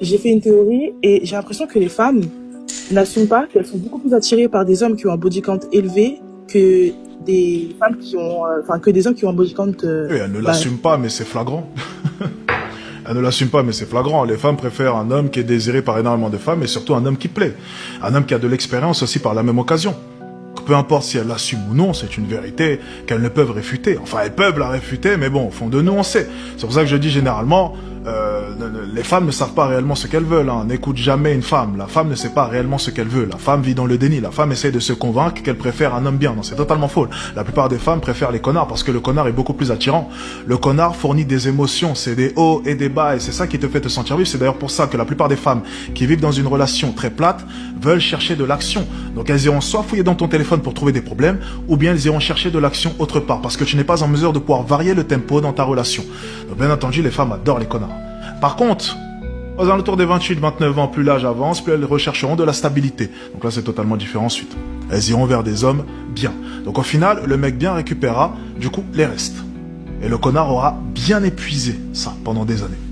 j'ai fait une théorie et j'ai l'impression que les femmes n'assument pas qu'elles sont beaucoup plus attirées par des hommes qui ont un body count élevé que des femmes qui ont, que des hommes qui ont un body count. Oui, elle ne l'assume pas, mais c'est flagrant. Elle ne l'assume pas, mais c'est flagrant. Les femmes préfèrent un homme qui est désiré par énormément de femmes et surtout un homme qui plaît. Un homme qui a de l'expérience aussi par la même occasion. Peu importe si elles l'assument ou non, c'est une vérité qu'elles ne peuvent réfuter. Enfin, elles peuvent la réfuter, mais bon, au fond de nous, on sait. C'est pour ça que je dis généralement, les femmes ne savent pas réellement ce qu'elles veulent. Hein. N'écoute jamais une femme. La femme ne sait pas réellement ce qu'elle veut. La femme vit dans le déni. La femme essaie de se convaincre qu'elle préfère un homme bien. Non, c'est totalement faux. La plupart des femmes préfèrent les connards parce que le connard est beaucoup plus attirant. Le connard fournit des émotions. C'est des hauts et des bas et c'est ça qui te fait te sentir vivre. C'est d'ailleurs pour ça que la plupart des femmes qui vivent dans une relation très plate veulent chercher de l'action. Donc elles iront soit fouiller dans ton téléphone pour trouver des problèmes ou bien elles iront chercher de l'action autre part parce que tu n'es pas en mesure de pouvoir varier le tempo dans ta relation. Donc bien entendu, les femmes adorent les connards. Par contre, aux alentours des 28-29 ans, plus l'âge avance, plus elles rechercheront de la stabilité. Donc là, c'est totalement différent ensuite. Elles iront vers des hommes bien. Donc au final, le mec bien récupérera, du coup, les restes. Et le connard aura bien épuisé ça pendant des années.